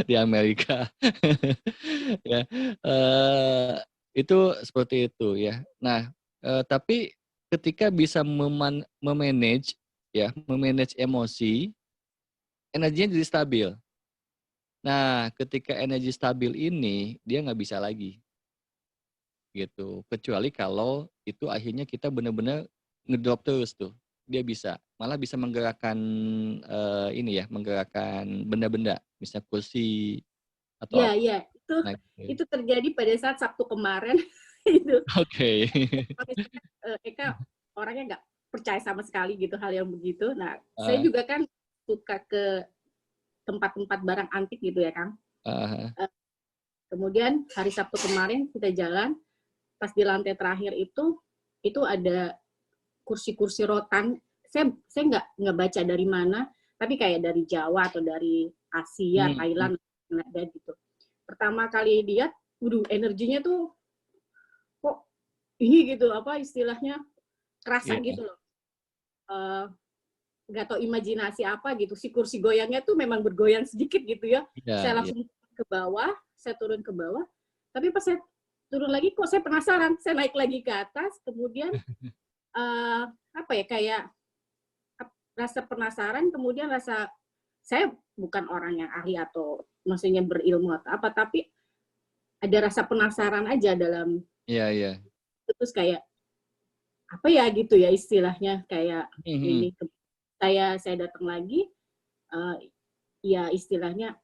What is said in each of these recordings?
di Amerika. Ya, itu seperti itu ya. Nah, tapi ketika bisa memanage ya, memanage emosi, energinya jadi stabil. Nah, ketika energi stabil ini, dia nggak bisa lagi, gitu. Kecuali kalau itu akhirnya kita benar-benar ngedrop terus tuh, dia bisa. Malah bisa menggerakkan, ini ya, menggerakkan benda-benda, misalnya kursi atau Iya, apa. iya. Nah gitu. Itu terjadi pada saat Sabtu kemarin. Itu. Oke. Kalau misalkan Eka orangnya nggak percaya sama sekali gitu hal yang begitu. Nah, saya Heeh, juga kan suka ke tempat-tempat barang antik gitu ya, Kang. heeh. Eh, Kemudian hari Sabtu kemarin kita jalan, pas di lantai terakhir itu ada kursi-kursi rotan. Saya nggak baca dari mana, tapi kayak dari Jawa atau dari Asia, Mhm. Thailand, ada gitu. Pertama kali lihat, waduh energinya tuh kok ini gitu apa istilahnya kerasa Iya, gitu loh. Eh, nggak tahu imajinasi apa gitu. Si kursi goyangnya tuh memang bergoyang sedikit gitu ya. iya, Saya iya. langsung ke bawah, saya turun ke bawah. Tapi pas saya turun lagi kok saya penasaran. Saya naik lagi ke atas, kemudian apa ya kayak rasa penasaran, kemudian rasa saya bukan orang yang ahli atau maksudnya berilmu atau apa, tapi ada rasa penasaran aja dalam Iya, iya. terus kayak apa ya gitu ya istilahnya kayak Mhm, mhm. ini saya datang lagi uh, ya istilahnya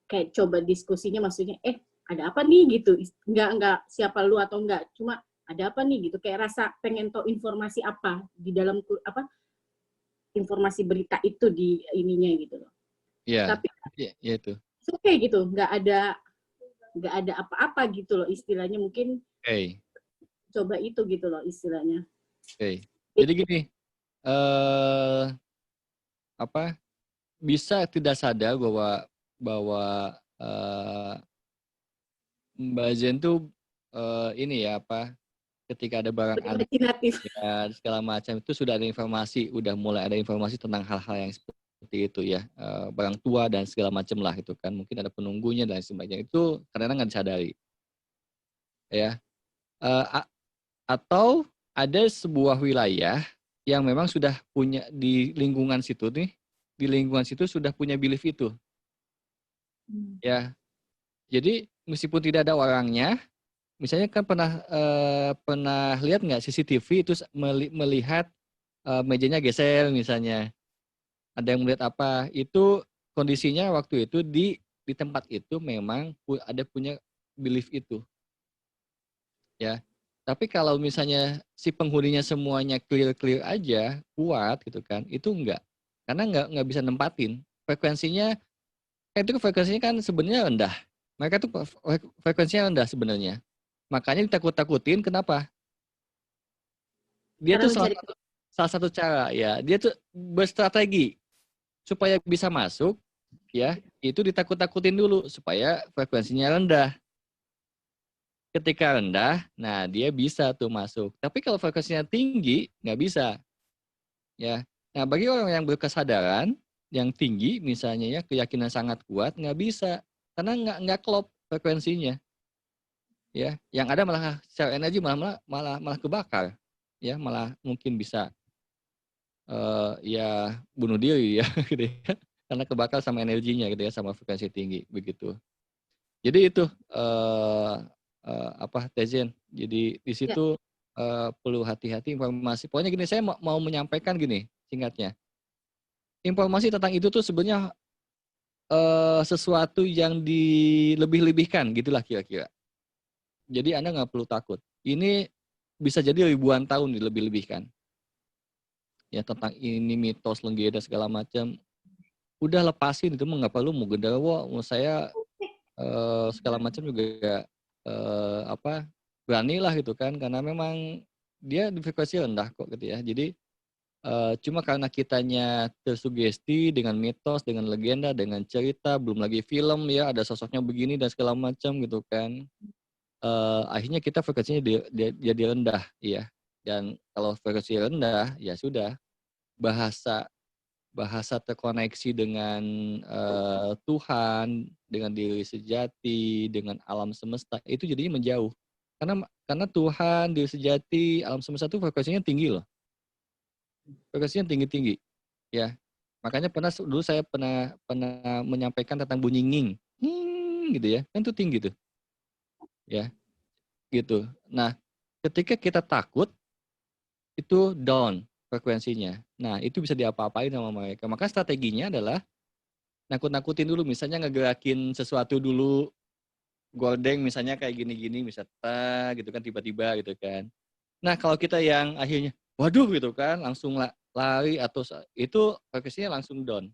kayak coba diskusinya maksudnya ada apa nih gitu nggak siapa lu atau enggak cuma ada apa nih gitu kayak rasa pengen tahu informasi apa di dalam apa informasi berita itu di ininya gitu loh Iya, tapi iya, iya itu. oke okay, gitu nggak ada apa-apa gitu loh istilahnya mungkin Oke, coba itu gitu loh istilahnya. oke. Jadi gini, eee, apa, bisa tidak sadar bahwa bahwa, Mbak Zen tuh, ini ya, apa, ketika ada barang antik Berimajinatif. ya segala macam itu sudah ada informasi, udah mulai ada informasi tentang hal-hal yang seperti itu ya, barang tua dan segala macam lah itu kan, mungkin ada penunggunya dan sebagainya, itu kadang-kadang nggak disadari ya, eee, a atau ada sebuah wilayah yang memang sudah punya di lingkungan situ nih, di lingkungan situ sudah punya belief itu, ya. Jadi meskipun tidak ada orangnya, misalnya kan pernah lihat nggak CCTV terus melihat, mejanya geser misalnya, ada yang melihat apa, itu kondisinya waktu itu di tempat itu memang ada punya belief itu, ya. Tapi kalau misalnya si penghuninya semuanya clear-clear aja, kuat gitu kan, itu enggak. Karena nggak bisa nempatin. Frekuensinya kan itu frekuensinya kan sebenarnya rendah. Mereka tuh frekuensinya rendah sebenarnya. Makanya ditakut-takutin kenapa? Dia Cara tuh mencari salah satu cara ya, dia tuh berstrategi supaya bisa masuk ya, itu ditakut-takutin dulu supaya frekuensinya rendah. Ketika rendah, nah dia bisa tuh masuk. Tapi kalau frekuensinya tinggi, nggak bisa ya. Nah bagi orang yang berkesadaran yang tinggi misalnya ya, keyakinan sangat kuat, nggak bisa. Karena nggak klop frekuensinya ya. Yang ada malah secara energi malah malah malah malah kebakar ya, malah mungkin bisa ya bunuh diri ya gitu ya, karena kebakar sama energinya gitu ya, sama frekuensi tinggi begitu. Jadi itu, apa, Tezen, jadi di ya, situ, perlu hati-hati informasi pokoknya gini, saya mau menyampaikan gini singkatnya, informasi tentang itu tuh sebenarnya, sesuatu yang dilebih-lebihkan gitulah kira-kira. Jadi Anda nggak perlu takut, ini bisa jadi ribuan tahun dilebih-lebihkan, ya tentang ini mitos, legenda segala macam. Udah lepasin itu mah nggak perlu mau genderuwo, mau saya, segala macam juga, apa, beranilah gitu kan karena memang dia di frekuensi rendah kok gitu ya. Jadi, cuma karena kitanya tersugesti dengan mitos, dengan legenda, dengan cerita, belum lagi film ya ada sosoknya begini dan segala macam gitu kan, akhirnya kita frekuensinya jadi rendah, iya. Dan kalau frekuensi rendah, ya sudah bahasa bahasa terkoneksi dengan Tuhan, dengan diri sejati, dengan alam semesta, itu jadinya menjauh. Karena Tuhan, diri sejati, alam semesta itu frekuensinya tinggi loh. Frekuensinya tinggi-tinggi, ya. Makanya dulu saya pernah menyampaikan tentang bunyi nging, gitu ya, kan itu tinggi tuh, ya, gitu. Nah, ketika kita takut, itu down frekuensinya. Nah, itu bisa diapa-apain sama mereka. Maka strateginya adalah nakut-nakutin dulu, misalnya ngegerakin sesuatu dulu, gordeng misalnya kayak gini-gini, misalnya gitu kan tiba-tiba gitu kan. Nah, kalau kita yang akhirnya, waduh gitu kan, langsung lari atau itu frekuensinya langsung down.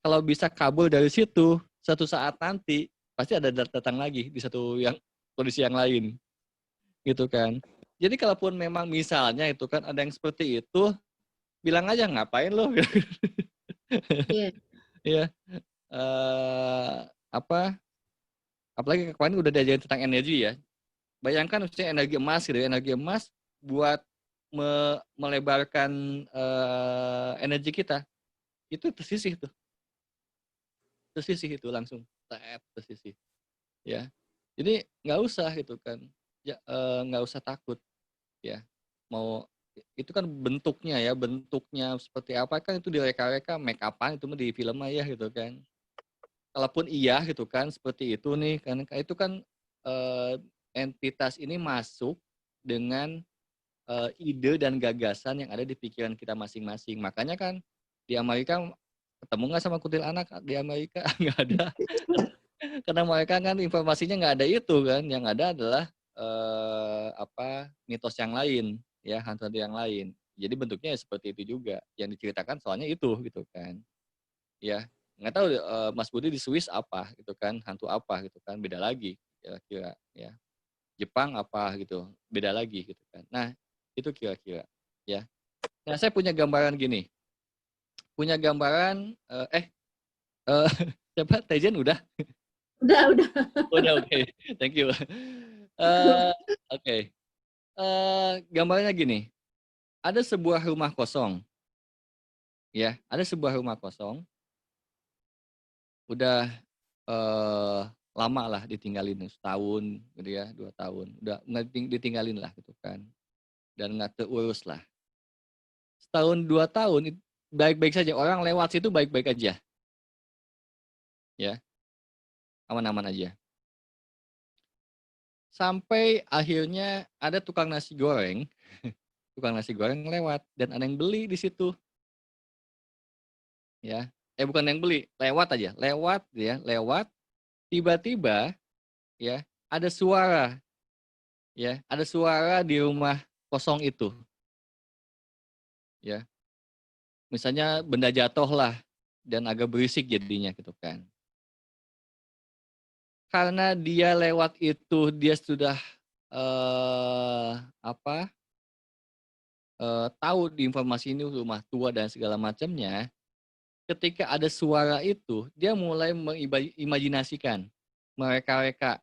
Kalau bisa kabur dari situ, satu saat nanti pasti ada datang lagi di kondisi yang lain, gitu kan. Jadi kalaupun memang misalnya itu kan ada yang seperti itu, bilang aja ngapain lo, Iya. ya. Apa? Apalagi kemarin udah diajarin tentang energi ya. Bayangkan misalnya energi emas gitu, energi emas buat melebarkan energi kita, itu tersisih langsung, tersisih, ya. Jadi nggak usah gitu kan, nggak usah takut, ya. Mau itu kan bentuknya seperti apa kan itu direka-reka, make up-an itu mah di film aja gitu kan. Kalaupun iya gitu kan seperti itu nih, kan itu kan entitas ini masuk dengan ide dan gagasan yang ada di pikiran kita masing-masing. Makanya kan di Amerika ketemu nggak sama kuntilanak di Amerika? Nggak ada. Karena mereka kan informasinya nggak ada itu kan. Yang ada adalah mitos yang lain, ya hantu-hantu yang lain. Jadi bentuknya ya seperti itu juga. Yang diceritakan soalnya itu gitu kan. Ya, nggak tahu Mas Budi di Swiss apa gitu kan, hantu apa gitu kan, beda lagi kira-kira ya. Jepang apa gitu, beda lagi gitu kan. Nah, itu kira-kira ya. Nah, saya punya gambaran gini. Punya gambaran siapa Tejen udah? Udah. Udah oke. Thank you. Oke. Gambarnya gini. Ada sebuah rumah kosong. Ya, ada sebuah rumah kosong. Udah lama lah ditinggalin setahun gitu ya, 2 tahun. Udah nggak ditinggalin lah gitu kan. Dan nggak terurus lah. Setahun 2 tahun baik-baik saja, orang lewat situ baik-baik aja. Ya, aman-aman aja. Sampai akhirnya ada tukang nasi goreng, tukang nasi goreng lewat dan ada yang beli di situ. Ya. Bukan yang beli, lewat aja, lewat tiba-tiba ya ada suara ya, ada suara di rumah kosong itu. Ya. Misalnya benda jatuh lah dan agak berisik jadinya gitu kan. Karena dia lewat itu dia sudah tahu di informasi ini rumah tua dan segala macamnya, ketika ada suara itu, dia mulai mengimajinasikan, mereka-reka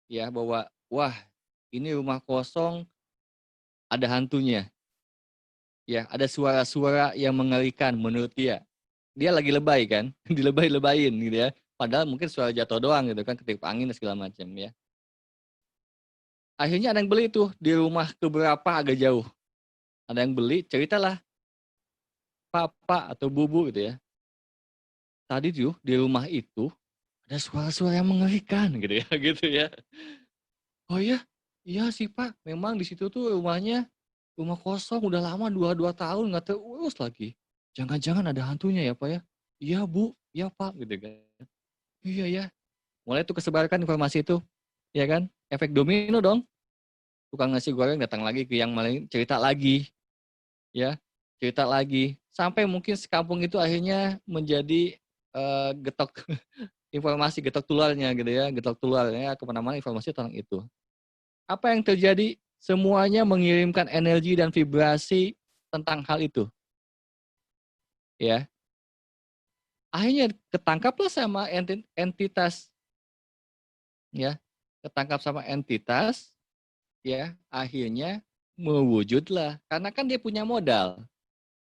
ya bahwa wah, ini rumah kosong ada hantunya. Ya, ada suara-suara yang mengerikan menurut dia. Dia lagi lebay kan, dilebay-lebayin gitu ya. Padahal mungkin suara jatuh doang gitu kan, ketiup angin dan segala macam ya. Akhirnya ada yang beli tuh di rumah keberapa agak jauh. Ada yang beli, ceritalah papa atau bubu gitu ya. Tadi tuh di rumah itu ada suara-suara yang mengerikan gitu ya, gitu ya. Oh iya, iya sih Pak, memang di situ tuh rumah kosong udah lama 2 tahun nggak terurus lagi. Jangan-jangan ada hantunya ya Pak ya? Iya Bu, iya Pak gitu kan. Iya ya. Mulai tuh kesebarkan informasi itu, ya kan? Efek domino dong. Tukang nasi goreng datang lagi ke yang lain cerita lagi, ya cerita lagi. Sampai mungkin sekampung itu akhirnya menjadi getok informasi, getok tularnya gitu ya, getok tularnya kemana-mana informasi tentang itu. Apa yang terjadi? Semuanya mengirimkan energi dan vibrasi tentang hal itu. Ya. Akhirnya ketangkaplah sama entitas. Ya. Ketangkap sama entitas. Ya. Akhirnya mewujudlah. Karena kan dia punya modal.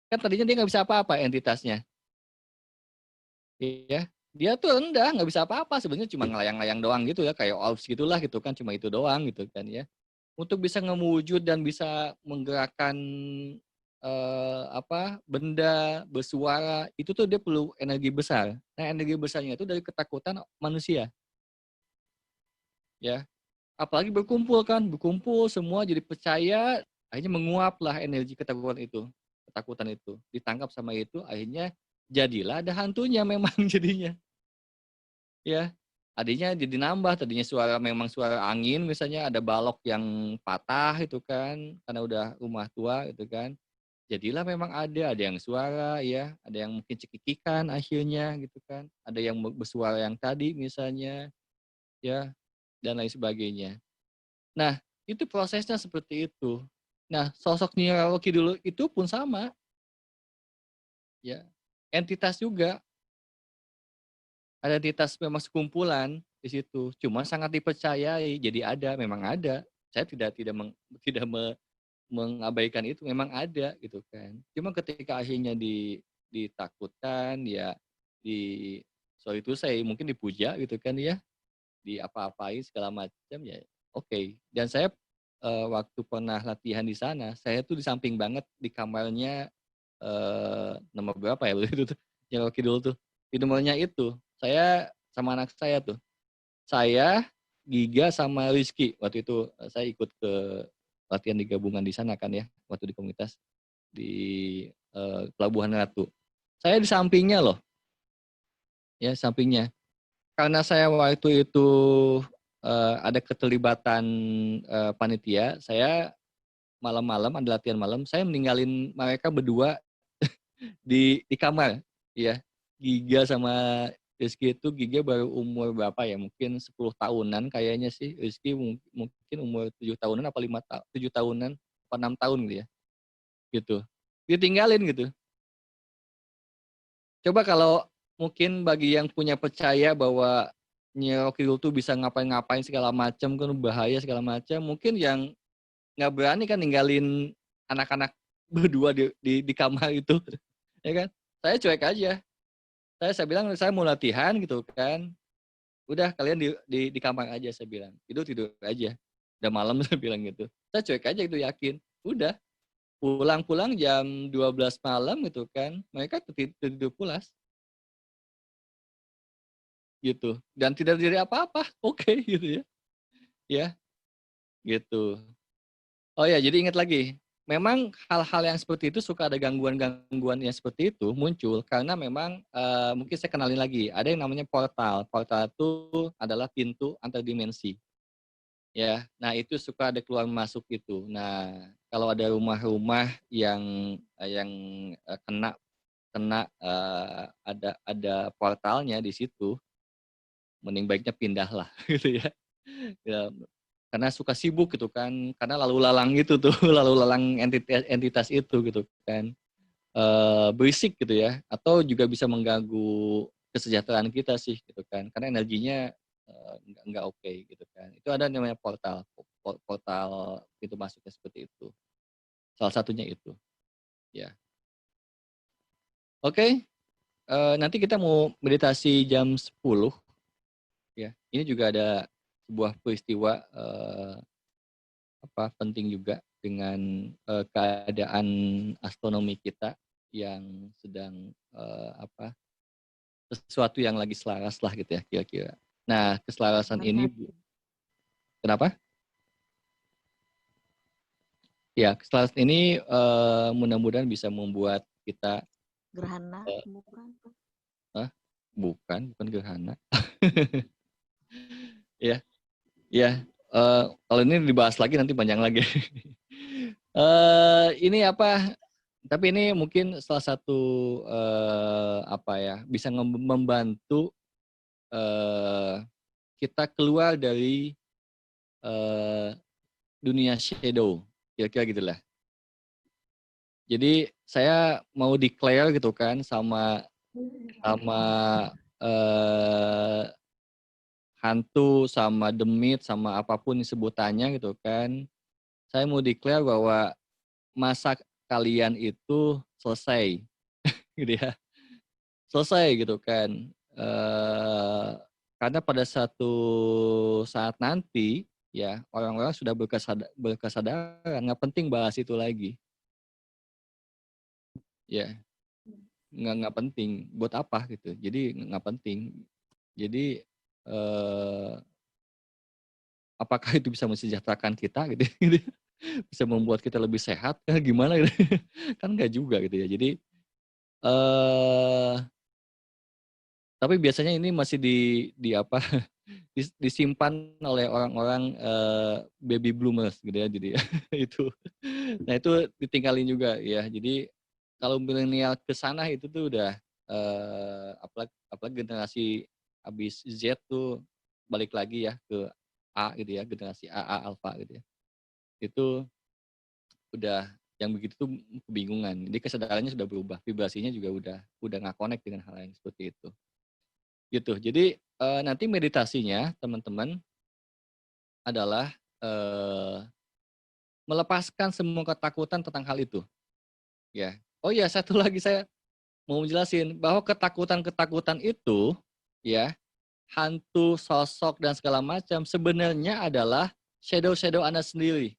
Kan tadinya dia nggak bisa apa-apa entitasnya. ya. Dia tuh rendah, nggak bisa apa-apa, sebenarnya cuma ngelayang-layang doang gitu ya, kayak orbs gitulah gitu kan, cuma itu doang gitu kan ya. Untuk bisa mewujud dan bisa menggerakkan, benda bersuara, itu tuh dia perlu energi besar. Nah, energi besarnya itu dari ketakutan manusia, ya. Apalagi berkumpul kan, berkumpul semua jadi percaya, akhirnya menguaplah energi ketakutan itu. Ditangkap sama itu, akhirnya jadilah ada hantunya memang jadinya, ya. Tadinya jadi nambah, tadinya memang suara angin misalnya, ada balok yang patah itu kan, karena udah rumah tua gitu kan. Jadilah memang ada yang suara ya, ada yang mungkin cekikikan akhirnya gitu kan, ada yang bersuara yang tadi misalnya, ya, dan lain sebagainya. Nah, itu prosesnya seperti itu. Nah, sosok Nyi Roro Kidul itu pun sama, ya. Entitas juga, ada entitas memang sekumpulan di situ, cuma sangat dipercayai, jadi ada, memang ada. Saya tidak mengabaikan itu, memang ada gitu kan. Cuma ketika akhirnya ditakutkan, ya di sorry to say mungkin dipuja gitu kan ya, diapa-apain segala macam ya oke. Dan saya, waktu pernah latihan di sana, saya tuh di samping banget di kamarnya, nomor berapa ya waktu itu tuh, yang Rocky dulu tuh. Di nomornya itu, saya sama anak saya tuh. Saya, Giga, sama Rizky waktu itu, saya ikut ke latihan di gabungan di sana kan ya, waktu di komunitas di, Pelabuhan Ratu. Saya di sampingnya loh, ya sampingnya. Karena saya waktu itu, ada keterlibatan, panitia, saya malam-malam ada latihan malam, saya meninggalin mereka berdua di kamar, ya. Giga sama Rizky itu, Giga baru umur berapa ya, mungkin 10 tahunan kayaknya sih, Rizky mungkin umur 7 tahunan apa 7 tahunan, apa 6 tahun gitu ya, gitu. Ditinggalin gitu. Coba kalau mungkin bagi yang punya percaya bahwa Nyi Roro Kidul tuh bisa ngapain-ngapain segala macam kan bahaya segala macam, mungkin yang nggak berani kan ninggalin anak-anak berdua di kamar itu, ya kan? Saya cuek aja. Saya bilang saya mau latihan gitu kan. Udah kalian di kamar aja saya bilang. Tidur aja. Udah malam saya bilang gitu. Saya cuek aja itu yakin. Udah pulang-pulang jam 12 malam gitu kan. Mereka tidur pulas gitu. Dan tidak terjadi apa-apa. Oke gitu ya. Ya, gitu. Oh ya, jadi ingat lagi, memang hal-hal yang seperti itu suka ada gangguan-gangguan yang seperti itu muncul karena memang, mungkin saya kenalin lagi, ada yang namanya portal. Portal itu adalah pintu antar dimensi, ya. Nah, itu suka ada keluar masuk itu. Nah, kalau ada rumah-rumah yang, kena kena, ada portalnya di situ, mending baiknya pindahlah gitu ya. Ya, karena suka sibuk gitu kan, karena lalu lalang itu tuh, lalu lalang entitas itu gitu kan, berisik gitu ya, atau juga bisa mengganggu kesejahteraan kita sih gitu kan, karena energinya, nggak oke gitu kan. Itu ada namanya portal, portal pintu masuknya seperti itu, salah satunya itu, ya. Oke, nanti kita mau meditasi jam 10 ya, ini juga ada sebuah peristiwa, penting juga dengan, keadaan astronomi kita yang sedang, sesuatu yang lagi selaras lah gitu ya kira-kira. Nah keselarasan ini Benar. kenapa? Ya keselarasan ini, mudah-mudahan bisa membuat kita, Gerhana eee bukan? bukan gerhana. Ya ya, kalau ini dibahas lagi nanti panjang lagi. Ini tapi ini mungkin salah satu, bisa membantu, kita keluar dari, eee, dunia shadow, kira-kira gitulah. Jadi saya mau declare gitu kan sama, eee, hantu, sama demit, sama apapun sebutannya gitu kan. Saya mau declare bahwa masa kalian itu selesai gitu ya. selesai gitu kan. Karena pada satu saat nanti ya orang-orang sudah berkesadaran nggak penting bahas itu lagi. Ya, nggak penting. Buat apa gitu. Jadi nggak penting. Jadi apakah itu bisa mensejahterakan kita gitu, gitu. Bisa membuat kita lebih sehat kan gimana gitu. Kan nggak juga gitu ya. Jadi tapi biasanya ini masih di apa disimpan oleh orang-orang baby boomers gitu ya. Jadi itu. Nah itu ditinggalin juga ya. Jadi kalau milenial ke sana itu tuh udah apalagi generasi habis Z tuh balik lagi ya ke A gitu ya, generasi AA alpha gitu ya. Itu udah yang begitu tuh kebingungan. Jadi kesadarannya sudah berubah, vibrasinya juga udah nggak connect dengan hal yang seperti itu. Gitu. Jadi nanti meditasinya teman-teman adalah melepaskan semua ketakutan tentang hal itu. Ya. Oh ya, satu lagi saya mau menjelasin bahwa ketakutan-ketakutan itu ya, hantu, sosok dan segala macam sebenarnya adalah shadow-shadow Anda sendiri.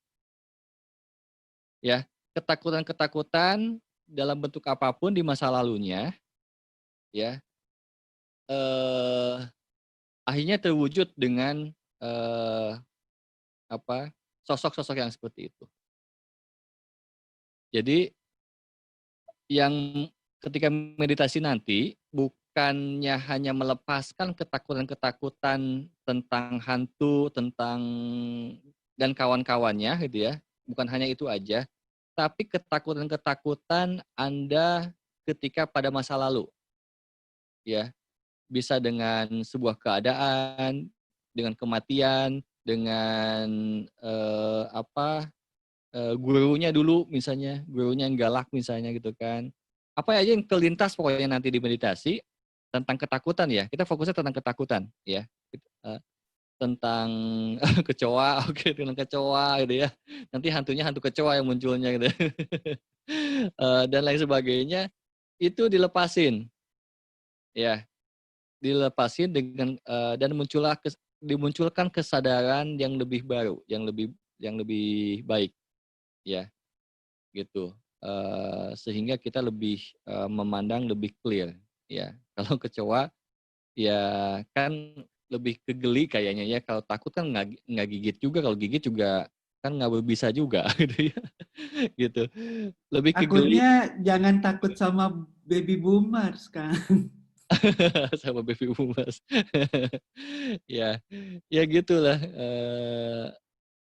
Ya, ketakutan-ketakutan dalam bentuk apapun di masa lalunya ya, akhirnya terwujud dengan apa, sosok-sosok yang seperti itu. Jadi yang ketika meditasi nanti bukannya hanya melepaskan ketakutan-ketakutan tentang hantu, tentang dan kawan-kawannya gitu ya, bukan hanya itu aja, tapi ketakutan-ketakutan Anda ketika pada masa lalu, ya. Bisa dengan sebuah keadaan, dengan kematian, dengan, gurunya dulu misalnya, gurunya yang galak misalnya gitu kan. Apa aja yang terlintas pokoknya nanti di meditasi, tentang ketakutan ya, kita fokusnya tentang ketakutan ya, tentang kecoa, oke tentang kecoa gitu ya, nanti hantunya hantu kecoa yang munculnya gitu, dan lain sebagainya, itu dilepasin, ya, dilepasin dengan, dan dimunculkan kesadaran yang lebih baru, yang lebih baik, ya. Gitu, sehingga kita lebih, memandang lebih clear, ya. Kalau kecoa, ya kan lebih ke geli kayaknya ya, kalau takut kan nggak gigit juga, kalau gigit juga kan nggak berbisa juga gitu ya, gitu. Lebih ke geli Takutnya jangan takut sama baby boomers kan. sama baby boomers. Ya, ya gitulah,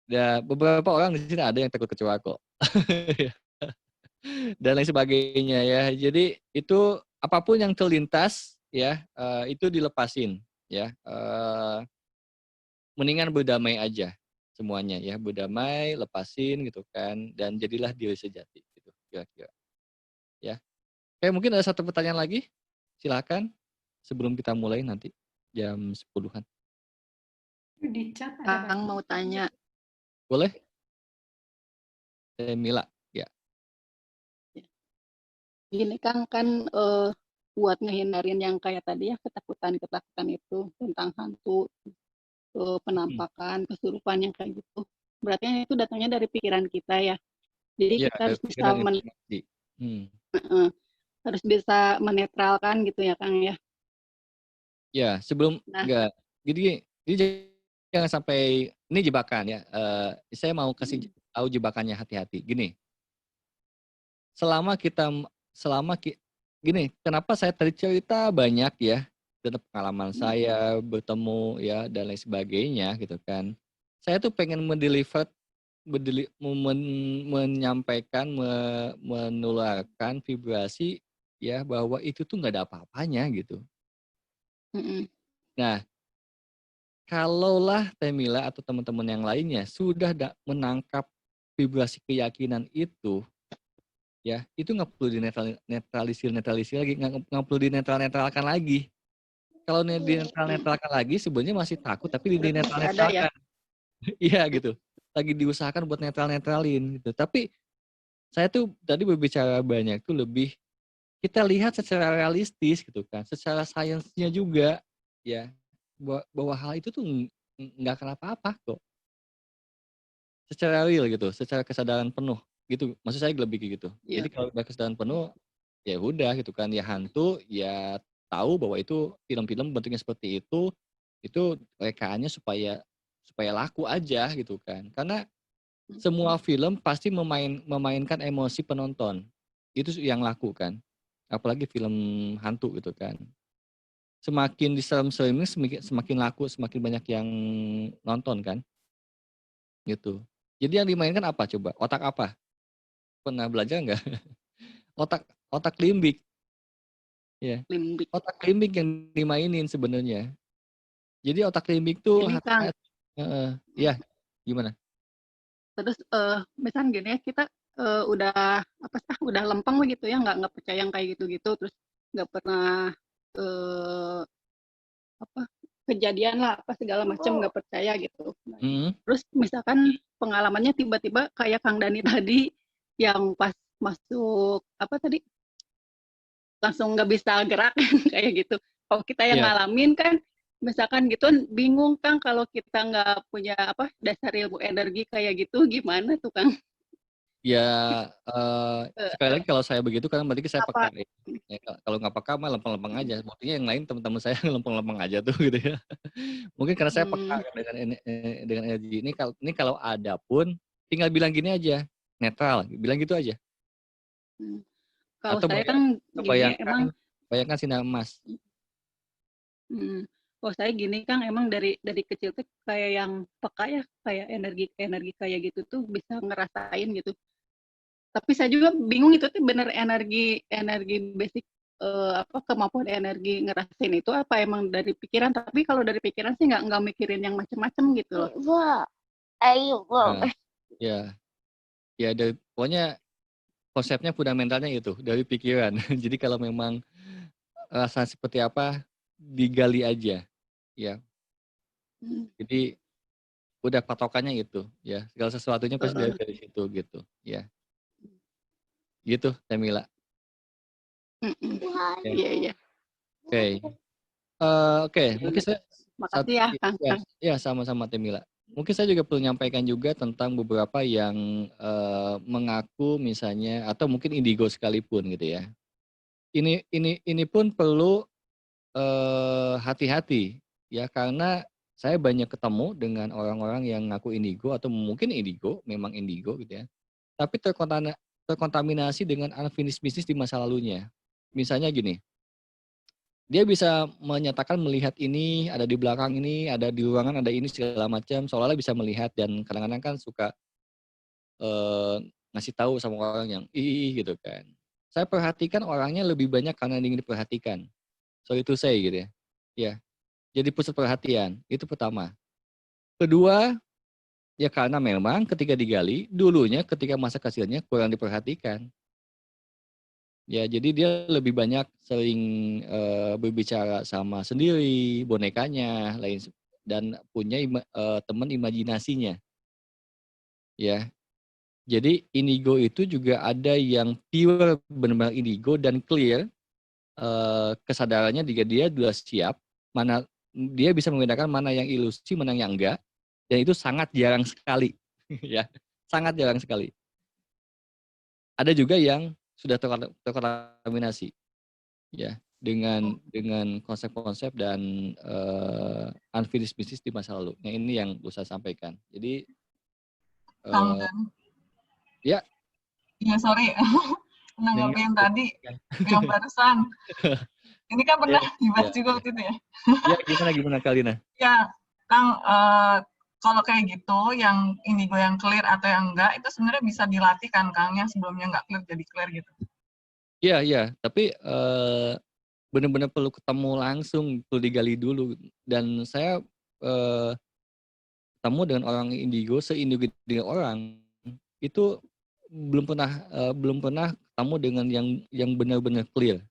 ya beberapa orang di sini ada yang takut kecoa kok. Dan lain sebagainya ya. Jadi itu apapun yang terlintas ya, itu dilepasin ya, mendingan berdamai aja semuanya ya, berdamai, lepasin gitu kan, dan jadilah diri sejati gitu kira-kira, ya. Oke mungkin ada satu pertanyaan lagi, silakan sebelum kita mulai nanti jam 10-an. Di chat ada Kang mau tanya, Boleh? Mila, ya. gini Kang kan buat ngehindarin yang kayak tadi ya ketakutan-ketakutan itu tentang hantu, penampakan, kesurupan yang kayak gitu. Berarti itu datangnya dari pikiran kita ya. Jadi Iya, kita harus bisa pikiran informasi. harus bisa menetralkan gitu ya Kang ya. Ya, sebelum Nah, enggak, jadi jangan sampai ini jebakan ya, saya mau kasih tahu jebakannya, hati-hati. Gini, selama kita selama ki gini, kenapa saya tadi cerita banyak ya, tentang pengalaman saya bertemu ya dan lain sebagainya gitu kan. Saya tuh pengen menyampaikan, menularkan vibrasi ya, bahwa itu tuh nggak ada apa-apanya gitu. Nah, kalaulah Temila atau teman-teman yang lainnya sudah menangkap vibrasi keyakinan itu, ya itu nggak perlu netralisir lagi, nggak perlu dinetralkan lagi. Kalau dinetralkan lagi sebenarnya masih takut, tapi udah pasti ada ya. dinetralkan. Iya gitu. Lagi diusahakan buat netralin gitu. Tapi saya tuh tadi berbicara banyak tuh lebih kita lihat secara realistis gitu kan, secara sainsnya juga ya, bahwa hal itu tuh nggak kenapa-apa kok. Secara real gitu, secara kesadaran penuh gitu. Maksud saya lebih kayak gitu. Iya. Jadi kalau udah kesadaran penuh, ya udah gitu kan, ya hantu, ya tahu bahwa itu film-film bentuknya seperti itu rekaannya supaya supaya laku aja gitu kan. Karena semua film pasti memainkan emosi penonton. Itu yang laku kan. Apalagi film hantu gitu kan. Semakin diserem-seremin semakin laku, semakin banyak yang nonton kan. Gitu. Jadi yang dimainkan apa coba? Otak apa? Pernah belajar nggak? Otak otak limbik. Ya. Limbik. Otak limbik yang dimainin sebenarnya. Jadi otak limbik tuh Ini Kang, ya gimana? terus misalnya gini ya, kita udah apa sih, udah lempeng begitu ya, nggak percaya yang kayak gitu-gitu, terus nggak pernah apa kejadian lah apa segala macam, nggak percaya gitu. Nah, terus misalkan pengalamannya tiba-tiba kayak Kang Dani tadi yang pas masuk apa tadi langsung nggak bisa gerak kayak gitu. Kalau kita yang ngalamin kan misalkan gitu bingung Kang, kalau kita nggak punya apa dasar ilmu energi kayak gitu gimana tuh Kang? Ya sekali lagi kalau saya begitu kan berarti saya peka. Apa? Ya, kalau nggak peka mah lempeng-lempeng aja. Buktinya yang lain teman-teman saya lempeng-lempeng aja tuh gitu ya. Mungkin karena saya peka dengan energi ini kalau ada pun tinggal bilang gini aja, netral, bilang gitu aja. Kalau Atau saya kan gini emang bayangkan sinar emas. Kalau saya gini Kang, emang dari kecil tuh kayak yang peka ya, kayak energi kayak gitu tuh bisa ngerasain gitu. Tapi saya juga bingung itu tuh bener energi basic apa kemampuan energi ngerasain itu apa emang dari pikiran, tapi kalau dari pikiran sih nggak mikirin yang macam-macam gitu loh. Ya pokoknya konsepnya fundamentalnya itu dari pikiran. Jadi kalau memang rasa seperti apa digali aja ya. Jadi udah patokannya itu ya, segala sesuatunya pasti dari situ gitu ya. Gitu Temila. Iya. Oke, mungkin saya makasih ya Kang. Ya sama-sama Temila. Mungkin saya juga perlu menyampaikan juga tentang beberapa yang mengaku misalnya atau mungkin indigo sekalipun gitu ya. Ini pun perlu hati-hati ya, karena saya banyak ketemu dengan orang-orang yang ngaku indigo atau mungkin memang indigo gitu ya. Tapi terkontaminasi dengan unfinished business di masa lalunya. Misalnya gini, dia bisa menyatakan melihat ini, ada di belakang ini, ada di ruangan, ada ini segala macam, seolah-olah bisa melihat dan kadang-kadang kan suka ngasih tahu sama orang yang ih gitu kan. Saya perhatikan orangnya lebih banyak karena ingin diperhatikan. Sorry to say gitu ya. Ya, jadi pusat perhatian, itu pertama. Kedua, ya karena memang ketika digali, dulunya ketika masa kecilnya kurang diperhatikan. Ya, jadi dia lebih banyak sering berbicara sama sendiri, bonekanya, dan punya teman imajinasinya. Ya, jadi indigo itu juga ada yang pure benar-benar indigo dan clear kesadarannya dia sudah siap, mana dia bisa membedakan mana yang ilusi, mana yang enggak, dan itu sangat jarang sekali, ya, sangat jarang sekali. Ada juga yang sudah terkontaminasi, ya, dengan konsep-konsep dan unfinished business di masa lalu. Nah, ini yang saya sampaikan. Jadi, ya. Iya, sorry. Menanggapi yang tadi, yang barusan. Ini kan pernah dibahas juga waktu itu ya. Ya, gimana Kalina? Ya, Kang, kalau kayak gitu, yang indigo yang clear atau yang enggak, itu sebenarnya bisa dilatih kan, Kang, yang sebelumnya enggak clear jadi clear gitu. Iya, tapi benar-benar perlu ketemu langsung, perlu digali dulu. Dan saya ketemu dengan orang indigo, seindigo dengan orang, itu belum pernah ketemu dengan yang benar-benar clear.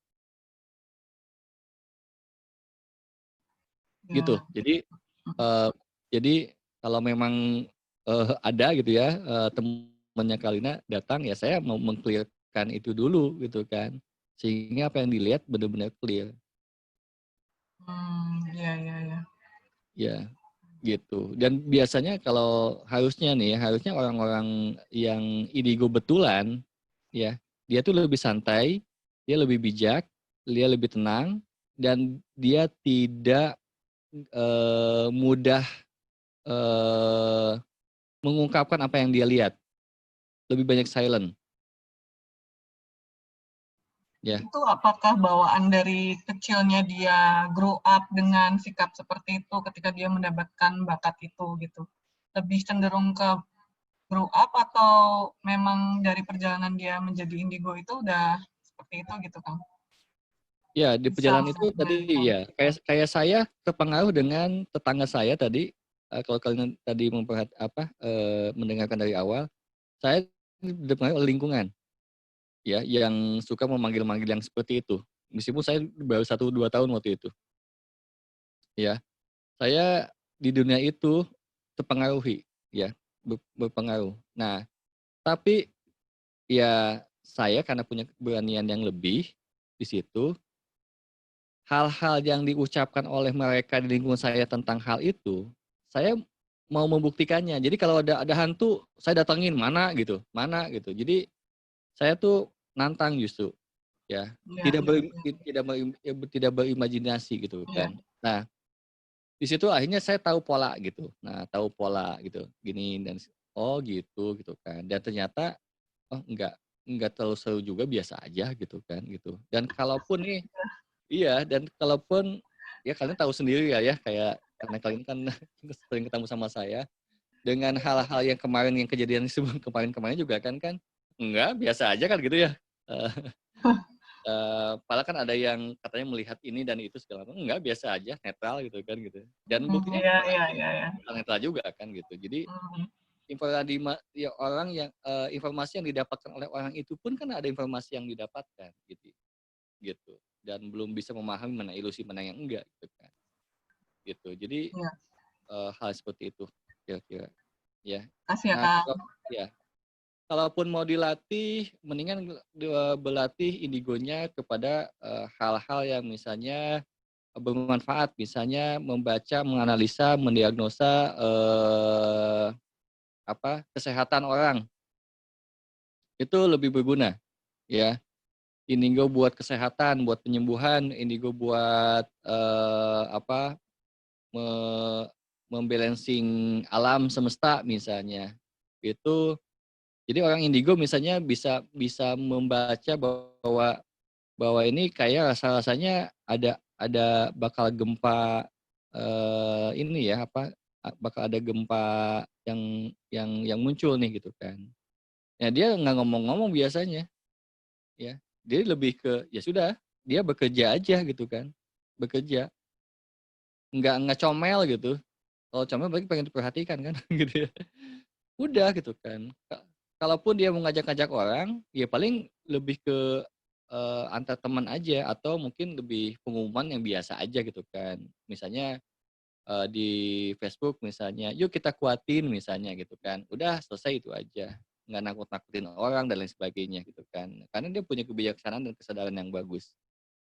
Gitu. Jadi kalau memang ada gitu ya temannya Kalina datang, ya saya mau meng-clearkan itu dulu gitu kan. Sehingga apa yang dilihat benar-benar clear. Iya, iya, iya. Ya, gitu. Dan biasanya kalau harusnya orang-orang yang indigo betulan, ya, dia tuh lebih santai, dia lebih bijak, dia lebih tenang, dan dia tidak mudah mengungkapkan apa yang dia lihat. Lebih banyak silent. Ya. Itu apakah bawaan dari kecilnya dia grow up dengan sikap seperti itu ketika dia mendapatkan bakat itu gitu? Lebih cenderung ke grow up atau memang dari perjalanan dia menjadi indigo itu udah seperti itu gitu, Kang? Ya, di Bisa perjalanan itu tadi dibayangkan. ya, kayak saya terpengaruh dengan tetangga saya tadi. Kalau kalian tadi mendengarkan dari awal, saya dipengaruhi oleh lingkungan, ya, yang suka memanggil-manggil yang seperti itu. Meskipun saya baru 1-2 tahun waktu itu, ya. Saya di dunia itu terpengaruhi, ya, berpengaruh. Nah, tapi ya saya karena punya keberanian yang lebih di situ, hal-hal yang diucapkan oleh mereka di lingkungan saya tentang hal itu, saya mau membuktikannya. Jadi kalau ada hantu, saya datangin, mana gitu. Jadi saya tuh nantang justru, ya. Iya, Tidak iya, ber, iya. tidak berimajinasi gitu Iya. kan. Nah, di situ akhirnya saya tahu pola gitu. Nah, tahu pola gitu. Gini dan oh gitu kan. Dan ternyata oh enggak terlalu seru juga, biasa aja gitu kan gitu. Dan kalaupun nih iya, dan kalaupun ya kalian tahu sendiri ya kayak karena kalian kan sering ketemu sama saya, dengan hal-hal yang kemarin yang kejadian sebelum kemarin-kemarin juga kan enggak, biasa aja kan gitu ya. Eee padahal kan ada yang katanya melihat ini dan itu segala macam, enggak, biasa aja, netral gitu kan gitu. Dan buktinya Iya, malah iya, iya, iya. netral juga kan gitu. Jadi Mhm. informasi yang didapatkan oleh orang itu pun kan ada informasi yang didapatkan gitu. Dan belum bisa memahami mana ilusi mana yang enggak gitu kan. Gitu. Jadi Iya. hal seperti itu kira-kira ya. Kasih ya, Nah, Kang. kalau ya, kalaupun mau dilatih mendingan berlatih indigonya kepada hal-hal yang misalnya bermanfaat, misalnya membaca, menganalisa, mendiagnosa kesehatan orang. Itu lebih berguna ya. Indigo buat kesehatan, buat penyembuhan, indigo buat me membalancing alam semesta misalnya. Itu jadi orang indigo misalnya bisa bisa membaca bahwa bahwa ini kayak rasa-rasanya ada bakal gempa ini ya bakal ada gempa yang muncul nih gitu kan. Ya dia nggak ngomong-ngomong biasanya ya. Dia lebih ke ya sudah, dia bekerja aja gitu kan. Bekerja, nggak comel gitu. Kalau comel berarti pengen diperhatikan kan gitu ya. Udah gitu kan. Kalaupun dia mau ngajak-ngajak orang, ya paling lebih ke antar teman aja atau mungkin lebih pengumuman yang biasa aja gitu kan. Misalnya di Facebook misalnya, "Yuk kita kuatin," misalnya gitu kan. Udah selesai itu aja. Nggak nakut-nakutin orang dan lain sebagainya gitu kan. Karena dia punya kebijaksanaan dan kesadaran yang bagus.